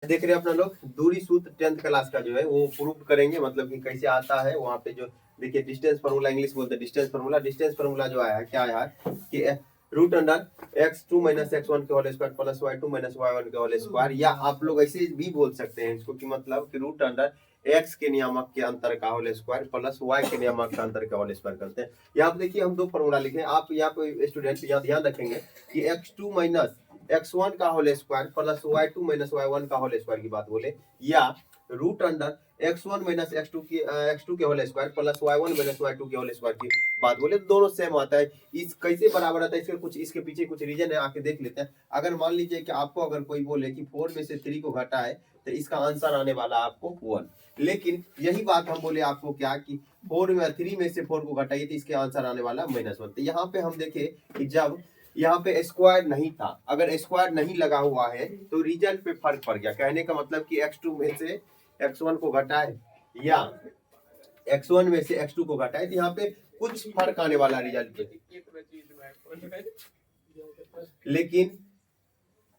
देख रहे हैं अपना लोग दूरी सूत्र 10th क्लास का जो है वो प्रूव करेंगे, मतलब कि कैसे आता है। वहाँ पे जो देखिए डिस्टेंस फार्मूला, इंग्लिश बोलते हैं डिस्टेंस फार्मूला जो आया है क्या आया है कि root under x2 minus x1 के whole square plus y2 minus y1 के होल स्क्वायर, या आप लोग ऐसे भी बोल सकते हैं इसको कि मतलब कि रूट अंडर x के नियामक के अंतर का होल स्क्वायर प्लस y के नियामक का अंतर का होल स्क्वायर करते हैं। यहाँ पे देखिए हम दो फार्मूला लिखे, आप यहाँ पे स्टूडेंट यहाँ ध्यान रखेंगे कि x2 माइनस x1 का whole square plus y2 minus y1 का होल स्क्वायर की बात बोले, या root under x1 minus x2 के whole square plus y1 minus y2 के होल स्क्वायर की बात बोले, दोनों सेम आता है। इस कैसे बराबर आता है, इसके कुछ इसके पीछे कुछ रीजन है, आके देख लेते हैं। अगर मान लीजिए कि आपको अगर कोई बोले कि 4 में से 3 को घटाए तो इसका आंसर आने वाला आपको 1, लेकिन यही बात हम बोले आपको क्या कि 3 में से 4 को घटाइए तो इसके आंसर आने वाला -1। तो यहाँ पे हम देखे कि जब यहाँ पे स्क्वायर नहीं था, अगर स्क्वायर नहीं लगा हुआ है तो रिजल्ट पे फर्क पड़ गया। कहने का मतलब कि x2 में से x1 को घटाए या x1 में से x2 को घटाए तो यहाँ पे कुछ फर्क आने वाला रिजल्ट पे।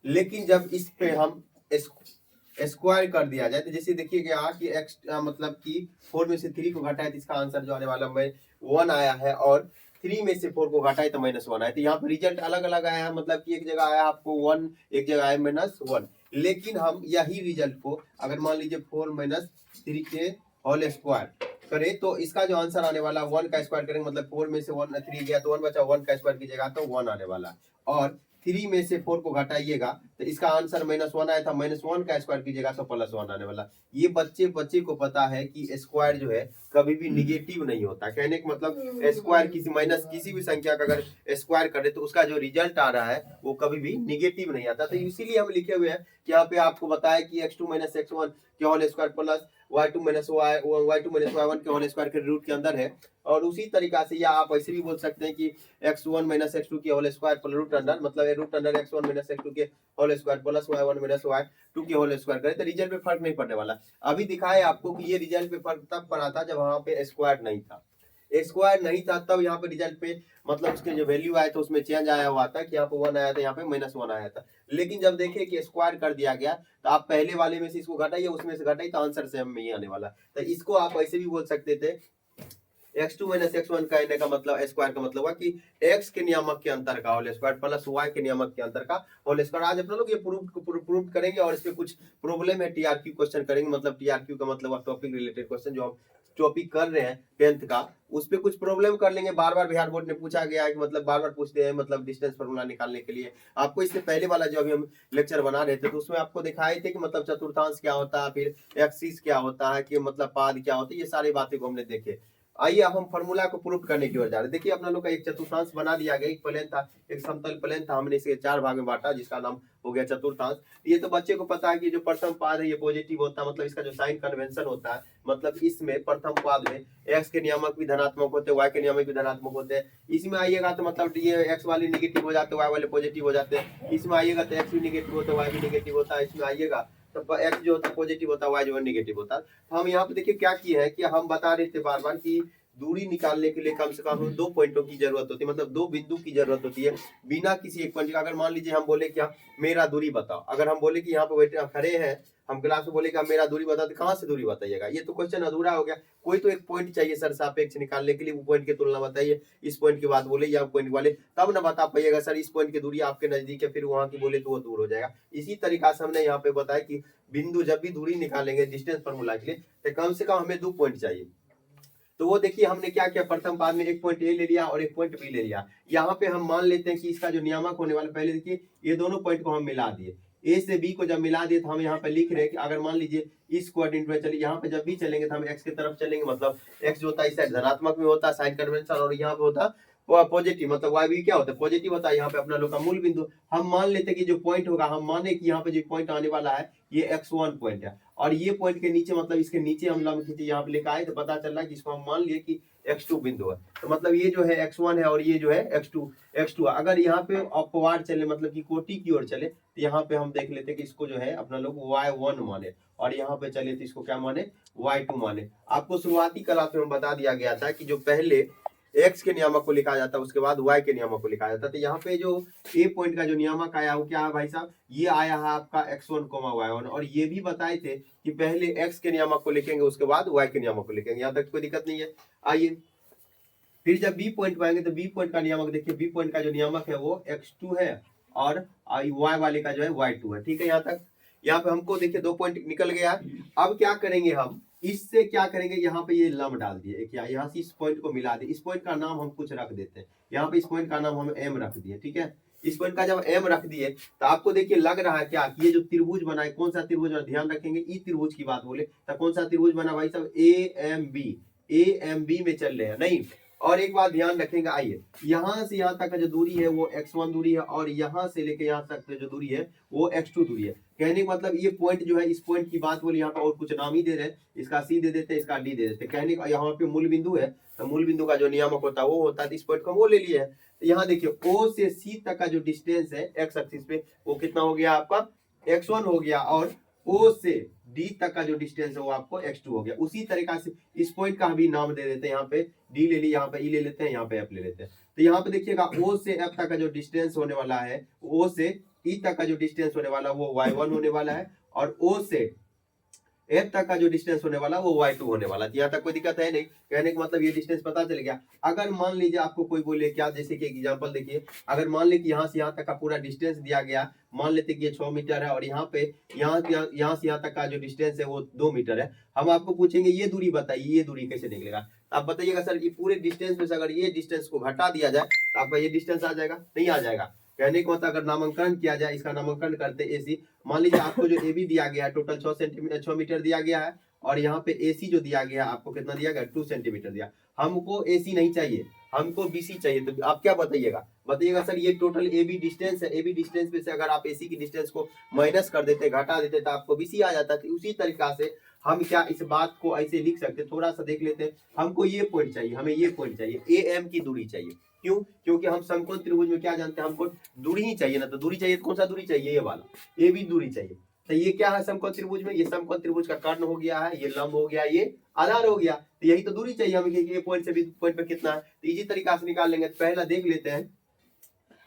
लेकिन जब इस पे हम स्क्वायर कर दिया जाए तो जैसे देखिएगा कि x मतलब कि 4 में से 3 को घटाए तो इसका आंसर जो आने वाला 1 आया है, और 3 में से 4 को घटाए तो -1 आया। तो यहाँ पर रिजल्ट अलग अलग आया है, मतलब कि एक जगह आया आपको 1, एक जगह आया -1। लेकिन हम यही रिजल्ट को अगर मान लीजिए 4 माइनस 3 के होल स्क्वायर करें तो इसका जो आंसर आने वाला 1 का स्क्वायर करेंगे, मतलब 4 में से 3 गया तो 1 बचा, 1 का स्क्वायर कीजिएगा तो 1 आने वाला, और 3 में से 4 को घटाइएगा तो इसका आंसर -1 आया था, -1 का स्क्वायर कीजिएगा तो +1 आने वाला। ये बच्चे को पता है कि स्क्वायर जो है कभी भी निगेटिव नहीं होता। कहने का मतलब स्क्वायर किसी भी संख्या का अगर स्क्वायर करे तो उसका जो रिजल्ट आ रहा है वो कभी भी निगेटिव नहीं आता। तो इसीलिए हम लिखे हुए हैं कि यहाँ पे आपको बताया कि x2 माइनस x1 के whole square plus y2 minus y1 के होल स्क्वायर के रूट के अंदर है। और उसी तरीका से या आप ऐसे भी बोल सकते हैं कि x1 माइनस x2 के whole square plus root under, मतलब root under x1 minus x2 के whole square plus y1 minus y2 के होल स्क्वायर करें तो रिजल्ट पे फर्क नहीं पड़ने वाला। अभी दिखाए आपको कि ये रिजल्ट पे फर्क तब पड़ा था जब वहां पे स्क्वायर नहीं था। स्क्वायर नहीं था तब यहाँ पे रिजल्ट पे मतलब उसके जो वैल्यू आया था उसमें चेंज आया हुआ था कि यहाँ पे 1 आया था, यहाँ पे -1 आया था। लेकिन जब देखे कि स्क्वायर कर दिया गया तो आप पहले वाले में से इसको घटाइए, उसमें से घटाइए तो आंसर सेम में ही आने वाला। तो इसको आप ऐसे भी बोल सकते थे x2 माइनस x1 कहने का मतलब स्क्वायर का मतलब हुआ कि x के नियामक के अंतर का होल स्क्वायर प्लस y के नियामक के अंतर का होल स्क्वायर। आज अपना लोग ये प्रूव करेंगे और इसके कुछ प्रॉब्लम है, टीआरक्यू क्वेश्चन करेंगे। मतलब टीआरक्यू का मतलब टॉपिक रिलेटेड क्वेश्चन जो हम टॉपिक कर रहे हैं 10th का, उस पे कुछ प्रॉब्लम कर लेंगे। बार बार बिहार बोर्ड ने पूछा गया है कि मतलब बार बार पूछते हैं मतलब डिस्टेंस फार्मूला निकालने के लिए। आपको इससे पहले वाला जो अभी हम लेक्चर बना रहे थे तो उसमें आपको दिखाए थे कि मतलब चतुर्थांश क्या होता है, फिर एक्सिस क्या होता है, कि मतलब पाद क्या होता है, ये सारी बातें को हमने देखे। आइए अब हम फार्मूला को प्रूफ करने की ओर जा रहे हैं। देखिए अपना लोग का एक चतुर्थांश बना दिया गया, एक प्लेन था, एक समतल प्लेन था, हमने इसे 4 भाग में बांटा जिसका नाम हो गया चतुर्थांश। ये तो बच्चे को पता है कि जो प्रथम पाद है ये पॉजिटिव होता है, मतलब इसका जो साइन कन्वेंशन होता है, मतलब इसमें प्रथम पाद में x के नियामक भी धनात्मक होते हैं, y के नियामक भी धनात्मक होते हैं। इसमें आइएगा तो मतलब ये x वाले निगेटिव हो जाते हैं, y वाले पॉजिटिव हो जाते हैं। इसमें आइएगा तो x भी निगेटिव होता है, y भी निगेटिव होता है। इसमें आइएगा तो x जो होता है पॉजिटिव होता है, y जो है निगेटिव होता है। तो हम यहाँ पे देखिए क्या किया है कि हम बता रहे थे बार बार कि दूरी निकालने के लिए कम से कम हमें 2 पॉइंटों की जरूरत होती है, मतलब 2 बिंदु की जरूरत होती है बिना किसी एक पॉइंट का। अगर मान लीजिए हम बोले क्या मेरा दूरी बताओ, अगर हम बोले कि यहाँ पे बैठे खड़े हैं, हम क्लास में बोले कि मेरा दूरी बताओ, तो कहाँ से दूरी बताइएगा? ये तो क्वेश्चन अधूरा हो गया। कोई तो एक पॉइंट चाहिए सर सापेक्ष निकालने के लिए, वो पॉइंट की तुलना बताइए, इस पॉइंट की बात बोले या पॉइंट वाले, तब ना बता पाइएगा सर इस पॉइंट की दूरी आपके नजदीक है, फिर वहां की बोले तो वो दूर हो जाएगा। इसी तरीका से हमने यहाँ पे बताया कि बिंदु जब भी दूरी निकालेंगे डिस्टेंस फार्मूला के लिए तो कम से कम हमें 2 पॉइंट चाहिए। तो वो देखिए हमने क्या किया, प्रथम पाद में एक पॉइंट ए ले लिया और एक पॉइंट बी ले लिया। यहाँ पे हम मान लेते हैं कि इसका जो नियामक होने वाला, पहले देखिए ये दोनों पॉइंट को हम मिला दिए, ए से बी को जब मिला दिए तो हम यहाँ पे लिख रहे हैं कि अगर मान लीजिए इस कोऑर्डिनेट में चलिए, यहाँ पे जब भी चलेंगे तो हम एक्स की तरफ चलेंगे, मतलब एक्स जो होता है इस साइड धनात्मक में होता है साइन कन्वेंशन, और यहाँ पे होता है वो पॉजिटिव, मतलब वाई भी क्या होता है पॉजिटिव होता है। यहाँ पे अपना लोग का मूल बिंदु हम मान लेते हैं कि जो पॉइंट होगा, हम माने कि यहाँ पे जो पॉइंट आने वाला है ये x1 पॉइंट है, और ये पॉइंट के नीचे मतलब इसके नीचे हम लंब खींचे, यहाँ पे लिखा है तो पता चल रहा है कि इसको हम मान लिए कि x2 बिंदु है। तो मतलब ये जो है x1 है और ये जो है x2 अगर यहाँ पे अपवार चले, मतलब कि कोटि की ओर चले, तो यहाँ पे हम देख लेते हैं कि इसको जो है अपना लोग y1 माने, और यहाँ पे चले तो इसको क्या माने y2 माने। आपको शुरुआती क्लास में बता दिया गया था कि जो पहले एक्स के नियामक को लिखा जाता है, उसके बाद वाई के नियामक को लिखा जाता है। तो यहाँ पे जो ए पॉइंट का जो नियामक आया वो क्या है भाई साहब, ये आया है आपका x1, y1, और ये भी बताए थे कि पहले x के नियामक को लिखेंगे उसके बाद y के नियामक को लिखेंगे। यहाँ तक कोई दिक्कत नहीं है। आइए फिर जब बी पॉइंट पाएंगे तो बी पॉइंट का नियामक देखिए, बी पॉइंट का जो नियामक है वो x2 है और y वाले का जो है y2 है। ठीक है, यहाँ तक यहाँ पे हमको देखिए 2 पॉइंट निकल गया। अब क्या करेंगे हम, इससे क्या करेंगे, यहाँ पे ये लम डाल दिए क्या, यहाँ से इस पॉइंट को मिला दे, इस पॉइंट का नाम हम कुछ रख देते हैं, यहाँ पे इस पॉइंट का नाम हम एम रख दिए। ठीक है, इस पॉइंट का जब एम रख दिए तो आपको देखिए लग रहा है क्या कि ये जो त्रिभुज बना है, कौन सा त्रिभुज बना, ध्यान रखेंगे ई त्रिभुज की बात बोले तो कौन सा त्रिभुज बना भाई साहब, ए एम बी में चल रहे हैं नहीं। और एक बात ध्यान रखेंगे, आइए यहाँ से यहाँ तक का जो दूरी है वो x1 दूरी है और यहाँ से लेके यहाँ तक जो दूरी है वो x2 दूरी है। कहने का मतलब ये पॉइंट जो है, इस पॉइंट की बात बोली यहाँ पर और कुछ नाम ही दे रहे हैं, इसका सी दे देते हैं, इसका डी दे देते हैं। कहने का यहाँ पे मूल बिंदु है तो मूल बिंदु का जो नियामक होता है वो होता है, इस पॉइंट को वो ले लिया है। तो यहाँ देखिए ओ से सी तक का जो डिस्टेंस है एक्स एक्सिस पे वो कितना हो गया आपका x1 हो गया, और O से D तक का जो डिस्टेंस है वो आपको x2 हो गया। उसी तरीका से इस पॉइंट का भी नाम दे देते हैं, यहाँ पे D ले ली, यहाँ पे E ले लेते हैं, यहाँ पे F ले लेते हैं। तो यहाँ पे देखिएगा O से F तक का जो डिस्टेंस होने वाला है, O से E तक का जो डिस्टेंस होने वाला है वो y1 होने वाला है, और O से F तक का जो डिस्टेंस होने वाला वो y2 होने वाला। यहाँ तक कोई दिक्कत है नहीं। कहने का मतलब ये डिस्टेंस पता चल गया। अगर मान लीजिए आपको कोई बोले क्या, जैसे कि एग्जांपल देखिए, अगर मान ली कि यहाँ से यहाँ तक का पूरा डिस्टेंस दिया गया, मान लेते कि ये 6 मीटर है और यहाँ पे यहाँ से यहाँ तक का जो डिस्टेंस है वो 2 मीटर है। हम आपको पूछेंगे ये दूरी बताइए, ये दूरी कैसे निकलेगा। आप बताइएगा सर ये पूरे डिस्टेंस में से अगर ये डिस्टेंस को घटा दिया जाए तो आपका ये डिस्टेंस आ जाएगा, नहीं आ जाएगा। कहने को मतलब अगर नामांकन किया जाए, इसका नामांकन करते एसी, मान लीजिए आपको जो AB दिया गया है टोटल 6 मीटर दिया गया है, और यहाँ पे AC जो दिया गया आपको कितना दिया गया, 2 सेंटीमीटर दिया। हमको AC नहीं चाहिए, हमको BC चाहिए। तो आप क्या बताइएगा सर ये टोटल AB डिस्टेंस है, AB डिस्टेंस में से अगर आप AC की डिस्टेंस को माइनस कर देते, घटा देते तो आपको BC आ जाता है। उसी तरीका से हम क्या इस बात को ऐसे लिख सकते, थोड़ा सा देख लेते हैं। हमको ये पॉइंट चाहिए, हमें ये पॉइंट चाहिए, AM की दूरी चाहिए। क्यों? क्योंकि हम समकोण त्रिभुज में क्या जानते हैं, हमको दूरी ही चाहिए ना। तो दूरी चाहिए तो कौन सा दूरी चाहिए, ये वाला, ये भी दूरी चाहिए। तो ये क्या है समकोण त्रिभुज में, ये समकोण त्रिभुज का कर्ण हो गया है, ये लंब हो गया, ये आधार हो गया। तो यही तो दूरी चाहिए हमें, ये पॉइंट से भी पॉइंट पे कितना है, तो इसी तरीका से निकाल लेंगे। पहला देख लेते हैं,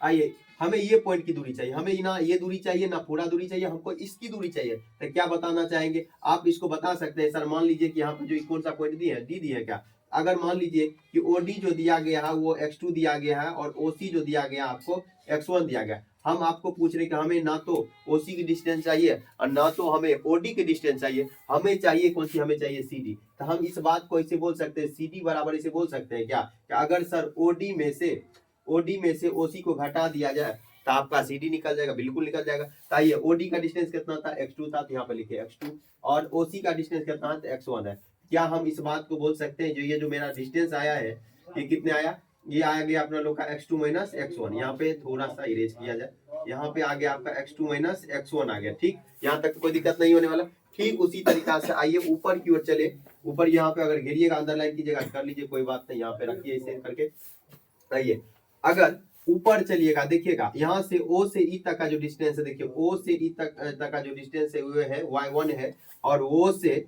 आइए हमें ये पॉइंट की दूरी चाहिए, हमें ना ये दूरी चाहिए ना पूरा दूरी चाहिए, हमको इसकी दूरी चाहिए। तो क्या बताना चाहेंगे आप, इसको बता सकते हैं सर। मान लीजिए कि यहाँ पे जो कौन सा पॉइंट दिया है, डी दिया है क्या। अगर मान लीजिए कि OD जो दिया गया है वो x2 दिया गया है और OC जो दिया गया आपको x1 दिया गया। हम आपको पूछ रहे कि हमें ना तो OC की डिस्टेंस चाहिए और ना तो हमें OD की डिस्टेंस चाहिए, हमें चाहिए कौन सी, हमें चाहिए CD। तो हम इस बात को ऐसे बोल सकते हैं, CD बराबर इसे बोल सकते हैं क्या, कि अगर सर OD में से OC को घटा दिया जाए तो आपका CD निकल जाएगा, बिल्कुल निकल जाएगा। ताइए OD का डिस्टेंस कितना था, x2 था, तो यहाँ पे लिखे x2, और OC का डिस्टेंस कितना है, तो x1 है। क्या हम इस बात को बोल सकते हैं, जो ये जो मेरा डिस्टेंस आया है ये कितने आया, ये आया गया अपना लोग का x2 माइनस x1। यहाँ पे थोड़ा सा इरेज किया जाए, यहाँ पे आ गया आपका x2 माइनस x1 आ गया। ठीक, यहाँ तक तो कोई दिक्कत नहीं होने वाला। ठीक उसी तरीका से आइए ऊपर की ओर चले। ऊपर यहाँ पे अगर घेरिएगा, अंडरलाइन कीजिएगा, कर लीजिए, कोई बात नहीं, यहाँ पे रखिए इसे करके। आइए अगर ऊपर चलिएगा, देखिएगा यहाँ से O से E तक का जो डिस्टेंस है, देखिए O से E तक का जो डिस्टेंस है वो है y1 है, और O से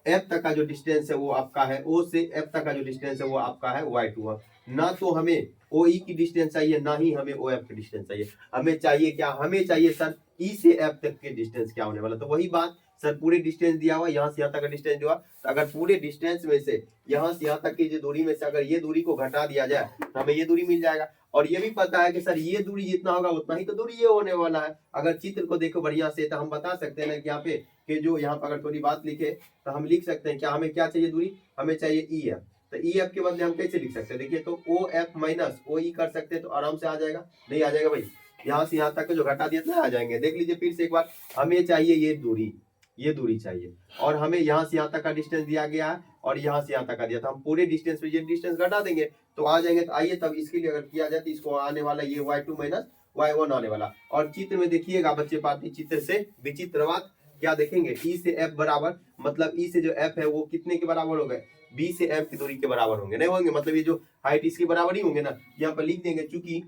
F तक का जो डिस्टेंस है वो आपका है, O से F तक का जो डिस्टेंस है वो आपका है y2 है। ना तो हमें OE की डिस्टेंस चाहिए, ना ही हमें OF की डिस्टेंस चाहिए। हमें चाहिए क्या, हमें चाहिए सर E से F तक के डिस्टेंस क्या होने वाला। तो वही बात सर, पूरे डिस्टेंस दिया हुआ, यहाँ से यहाँ तक का डिस्टेंस दिया, तो अगर पूरे डिस्टेंस में से यहाँ से यहाँ तक की जो दूरी में से अगर ये दूरी को घटा दिया जाए तो हमें ये दूरी मिल जाएगा। और ये भी पता है कि सर ये दूरी जितना होगा उतना ही तो दूरी ये होने वाला है। अगर चित्र को देखो बढ़िया से तो हम बता सकते हैं ना कि यहाँ पे कि जो यहाँ पर अगर थोड़ी बात लिखे तो हम लिख सकते हैं क्या, हमें क्या चाहिए दूरी, हमें चाहिए EF। तो EF के बदले हम कैसे लिख सकते हैं, देखिए तो OF माइनस OE कर सकते हैं, तो आराम से आ जाएगा, नहीं आ जाएगा भाई, यहाँ से यहाँ तक जो घटा दिया था आ जाएंगे। देख लीजिए फिर से एक बार, हमें चाहिए ये दूरी चाहिए, और हमें यहाँ से यहाँ तक का डिस्टेंस दिया गया है और यहाँ से यहाँ तक का दिया था। हम पूरे डिस्टेंस पे ये डिस्टेंस घटा देंगे तो आ जाएंगे। तो आइए तब इसके लिए अगर किया जाए तो इसको आने वाला ये y2 माइनस y1 आने वाला। और चित्र में देखिएगा बच्चे पार्टी, चित्र से विचित्र बात क्या देखेंगे, E से F बराबर, मतलब E से जो F है वो कितने के बराबर हो गए, B से F की दूरी के बराबर होंगे, नहीं होंगे, मतलब ये जो हाइट इसके बराबर ही होंगे ना। यहाँ पर लिख देंगे चूंकि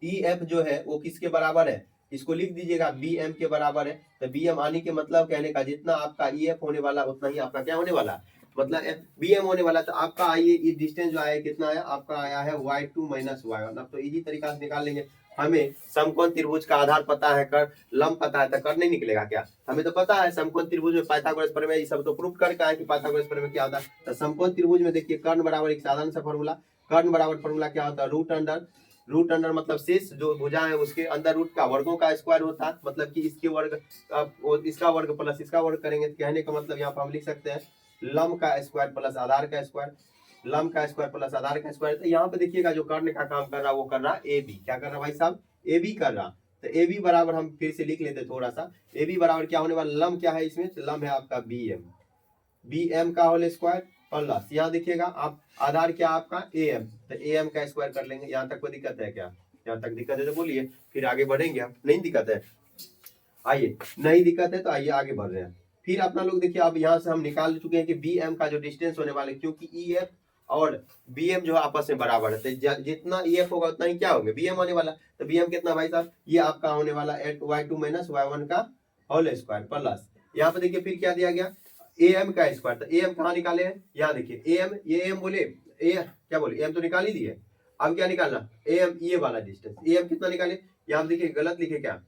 EF जो है वो किसके बराबर है, इसको लिख दीजिएगा BM के बराबर है। तो BM आने के मतलब कहने का जितना आपका EF होने वाला उतना ही आपका क्या होने वाला, मतलब बी एम होने वाला। तो आपका आइए ये डिस्टेंस जो आया कितना आया, आपका आया है y2 माइनस y1। अब तो इजी तरीका से निकाल लेंगे। हमें समकोण त्रिभुज का आधार पता है, कर लंब पता है, तो कर नहीं निकलेगा क्या? हमें तो पता है समकोण त्रिभुज में पाइथागोरस प्रमेय, ये सब तो प्रूफ करके आए कि पाइथागोरस प्रमेय क्या होता है। तो समकोण त्रिभुज में देखिए कर्ण बराबर एक साधारण सा फॉर्मूला, कर्ण बराबर फॉर्मूला क्या होता है, रूट अंडर मतलब शेष जो भुजा है उसके अंदर रूट का वर्गों का स्क्वायर होता है। मतलब कि इसके वर्ग इसका वर्ग प्लस इसका वर्ग करेंगे, तो कहने का मतलब यहाँ पर हम लिख सकते हैं लंब का स्क्वायर प्लस आधार का स्क्वायर, लंब का स्क्वायर प्लस आधार का स्क्वायर। तो यहाँ पे देखिएगा जो कर्ण का काम कर रहा है वो कर रहा ए बी, क्या कर रहा भाई साहब, ए बी कर रहा। तो ए बी बराबर हम फिर से लिख लेते थोड़ा सा, ए बी बराबर क्या होने वाला, लंब क्या है इसमें, तो लंब है आपका बी एम, बी एम का होल स्क्वायर प्लस यहाँ देखिएगा आप आधार क्या आपका ए एम, तो ए एम का स्क्वायर कर लेंगे। यहाँ तक कोई दिक्कत है क्या? यहाँ तक दिक्कत है तो बोलिए, फिर आगे बढ़ेंगे हम। नहीं दिक्कत है, आइए, नहीं दिक्कत है तो आइए आगे बढ़ रहे हैं। फिर अपना लोग देखिए अब यहाँ से हम निकाल चुके हैं कि बी एम का जो डिस्टेंस होने वाले, क्योंकि ई एफ और बी एम जो आपस में बराबर है, तो जितना ई एफ होगा उतना ही क्या होंगे, बी एम होने वाला। तो बी एम कितना भाई साहब, ये आपका होने वाला y2 माइनस y1 का होल स्क्वायर प्लस यहाँ पे देखिए फिर क्या दिया गया, ए एम का स्क्वायर। तो ए एम कहाँ निकाले हैं, यहाँ देखिए ए एम, ये एम बोले ए क्या बोले, एम तो निकाल ही दिए। अब क्या निकालना, ए एम ये वाला डिस्टेंस, ए एम कितना निकाले, यहाँ देखिए गलत लिखे क्या,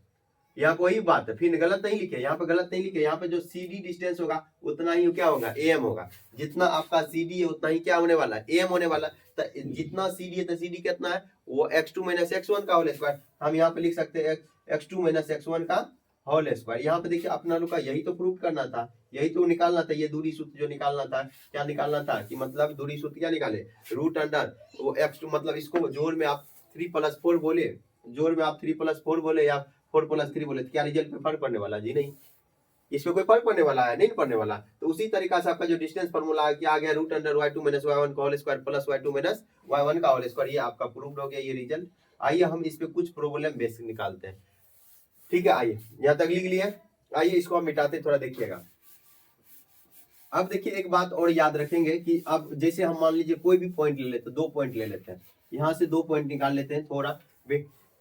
यहाँ पे वही बात है, फिर गलत नहीं लिखे, यहाँ पे गलत नहीं लिखे। यहाँ पे जो सी डी डिस्टेंस होगा उतना ही क्या होगा, ए एम होगा। जितना आपका सी डी है उतना ही क्या होने वाला है, ए एम होने वाला। तो जितना सी डी है तो सी डी कितना है, वो x2 माइनस x1 का होल स्क्वायर। हम यहाँ पे लिख सकते हैं x2 माइनस x1 का होल स्क्वायर। यहाँ पे देखिए अपना लोग का यही तो प्रूफ करना था, यही तो निकालना था, ये दूरी सूत्र जो निकालना था। क्या निकालना था कि मतलब दूरी सूत्र क्या निकाले, रूट अंडर वो x2, मतलब इसको जोड़ में आप 3+4 बोले, जोड़ में आप 3+4 बोले या 4+3 बोले, तो क्या रिजल्ट पे फर्क पड़ने वाला जी, नहीं, इसमें कोई फर्क पड़ने वाला है, नहीं पड़ने वाला। तो उसी तरीका से आपका जो डिस्टेंस फॉर्मूला क्या आ गया, root under y2 minus y1 का whole square plus y2 minus y1 का होल स्क्वायर। ये आपका प्रूफ हो गया ये रिजल्ट। आइए हम इस पे कुछ प्रॉब्लम बेसिक निकालते हैं, ठीक है। आइए यहाँ तक लिख लिया, आइए इसको हम मिटाते थोड़ा देखिएगा। अब देखिए एक बात और याद रखेंगे कि अब जैसे हम मान लीजिए कोई भी पॉइंट ले लेते हैं, 2 पॉइंट ले लेते हैं, यहाँ से 2 पॉइंट निकाल लेते हैं थोड़ा।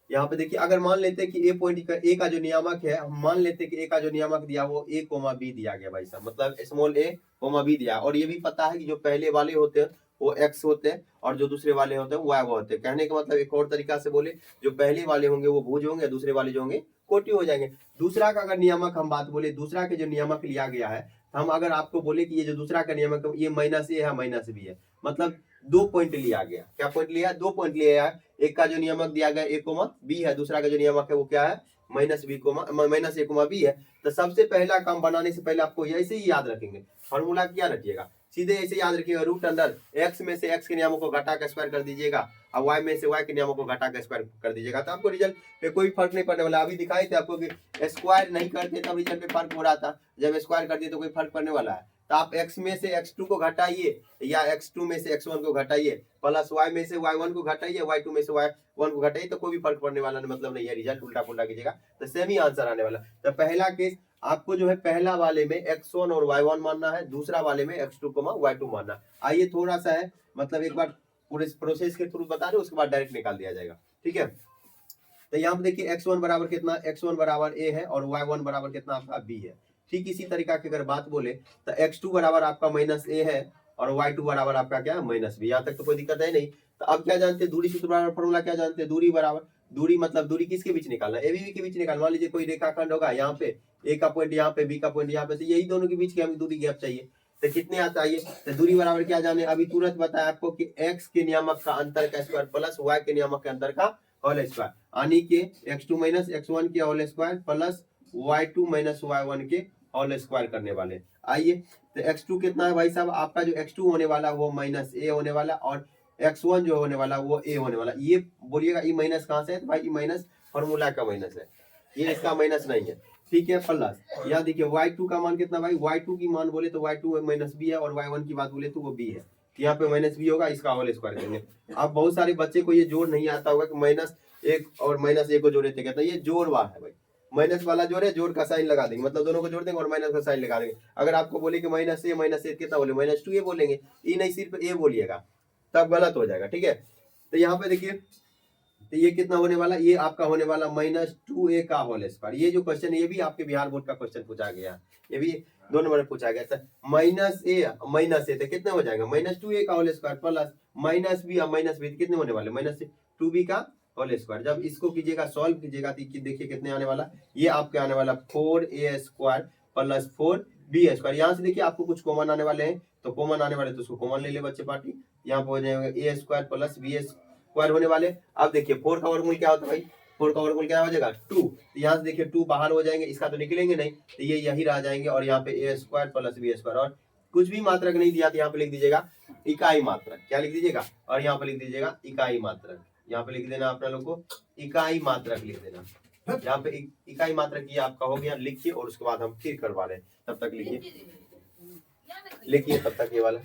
यहाँ पे देखिए अगर मान लेते हैं कि ए पॉइंट का ए का जो नियामक है, हम मान लेते हैं कि ए का जो नियामक दिया वो ए कोमा बी दिया गया भाई साहब, मतलब स्मॉल ए कोमा बी दिया। और ये भी पता है कि जो पहले वाले होते हैं वो एक्स होते हैं और जो दूसरे वाले होते हैं वो वाई होते हैं। कहने का मतलब एक और तरीका से बोले, जो पहले वाले होंगे वो भुज होंगे, दूसरे वाले जो होंगे कोटि हो जाएंगे। दूसरा का अगर नियामक हम बात बोले, दूसरा के जो नियामक लिया गया है, हम अगर आपको बोले कि ये जो दूसरा का नियामक ये माइनस ए है माइनस बी है, मतलब 2 पॉइंट लिया गया। क्या पॉइंट लिया, 2 पॉइंट लिया है। एक का जो नियामक दिया गया ए कोमा बी है, दूसरा का जो नियामक है वो क्या है, माइनस बी कोमा माइनस ए कोमा बी है। तो सबसे पहला काम बनाने से पहले आपको ऐसे ही याद रखेंगे, फॉर्मूला क्या रखिएगा, सीधे ऐसे याद रखिएगा, रूट अंडर एक्स में से एक्स के नियमों को घटा कर स्क्वायर कर दीजिएगा और वाई में से वाई के नियमों को घटा कर स्क्वायर कर दीजिएगा। तो आपको रिजल्ट पे कोई फर्क नहीं पड़ने वाला। अभी दिखाई थे आपको कि स्क्वायर नहीं करते तब रिजल्ट पे फर्क हो रहा था, जब स्क्वायर कर दिए तो कोई फर्क पड़ने वाला है। तो आप x में से x2 को घटाइए या x2 में से x1 को घटाइए, प्लस y में से y1 को घटाइए, y2 में से y1 को घटाइए, तो कोई भी फर्क पड़ने वाला मतलब नहीं है। रिजल्ट उल्टा पुल्टा कीजिएगा तो सेम ही आंसर आने वाला। तो पहला केस आपको जो है पहला वाले में x1 और y1 मानना है, दूसरा वाले में x2 y2 मानना। आइए थोड़ा सा है, मतलब एक बार पूरे प्रोसेस के थ्रू बता रहे, उसके बाद डायरेक्ट निकाल दिया जाएगा, ठीक है। तो यहाँ पे देखिए x1 बराबर कितना, x1 बराबर a है और y1 बराबर कितना आपका b है। ठीक इसी तरीका की अगर बात बोले तो x2 बराबर आपका माइनस a है और y2 बराबर आपका क्या माइनस b। यहाँ तक तो कोई दिक्कत है नहीं। तो अब क्या जानते हैं, दूरी सूत्र बराबर फॉर्मूला क्या जानते हैं, दूरी बराबर, दूरी मतलब दूरी किसके बीच निकालना, ए बी के बीच निकालना। मान लीजिए कोई रेखाखंड होगा, यहाँ पे ए का पॉइंट यहाँ पे, बी का पॉइंट यहाँ पे, तो यही दोनों के बीच की हमें दूरी गैप चाहिए। तो कितने आता है, तो दूरी बराबर क्या जाने, अभी तुरंत बताया आपको कि x के नियामक का अंतर का स्क्वायर प्लस y के नियामक के अंतर का होल स्क्वायर, यानी कि x2 माइनस x1 के whole square plus y2 minus y1 के होल स्क्वायर करने वाले। आइए तो x2 कितना है भाई साहब, आपका जो x2 होने वाला वो माइनस a होने वाला और x1 जो होने वाला वो a होने वाला। ये बोलिएगा ये माइनस कहाँ से है, तो भाई ये माइनस फॉर्मूला का माइनस है, ये इसका माइनस नहीं है, ठीक है। प्लस यहाँ देखिए y2 का मान कितना भाई, y2 की मान बोले तो y2 माइनस b है और y1 की बात बोले तो वो b है। यहाँ पे माइनस b होगा, इसका होल स्क्वायर करेंगे। अब बहुत सारे बच्चे को ये जोड़ नहीं आता होगा कि माइनस 1 और माइनस 1 को जोड़े थे, कहते हैं ये जोड़ वाला है भाई, माइनस वाला जोड़ है, जोड़ का साइन लगा देंगे, मतलब दोनों को जोड़ देंगे और माइनस का साइन लगा देंगे। अगर आपको बोले कि माइनस ए कितना बोले, -2 ये बोलेंगे, ये नहीं सिर्फ ए बोलिएगा, तब गलत हो जाएगा, ठीक है। तो यहाँ पे देखिए तो ये कितना होने वाला, ये आपका होने वाला -2a का होल स्क्वायर। ये जो क्वेश्चन है ये भी आपके बिहार बोर्ड का क्वेश्चन पूछा गया, ये भी 2 नंबर में पूछा गया था। -a तो कितना हो जाएगा, -2a का होल स्क्वायर प्लस -b और -b कितने होने वाले, -2b का होल स्क्वायर। जब इसको कीजिएगा, सॉल्व कीजिएगा तो देखिए कितने आने वाला, ये आपके आने वाला 4a square plus 4b square. यहाँ से देखिए आपको कुछ कॉमन आने वाले हैं, तो कॉमन आने वाले तो उसको कॉमन ले ले बच्चे पार्टी। यहाँ पे हो जाएगा a square plus b square होने वाले। अब देखिए 4 का वर्गमूल क्या होता है भाई, 4 का वर्गमूल क्या हो जाएगा 2। तो यहाँ से देखिए 2 बाहर हो जाएंगे, इसका तो निकलेंगे नहीं, तो ये यही रह जाएंगे। और यहाँ पे a square plus b square, और कुछ भी मात्रक नहीं दिया तो यहाँ पे लिख दीजिएगा इकाई मात्रक। क्या लिख दीजिएगा, और यहाँ पे लिख दीजिएगा इकाई मात्रक। यहाँ पे लिख देना अपना लोग को इकाई मात्रक लिख देना। यहाँ पे इकाई मात्रक ये आपका हो गया, लिखिए और उसके बाद हम फिर करवा रहे हैं। तब तक लिखिए तब तक ये वाला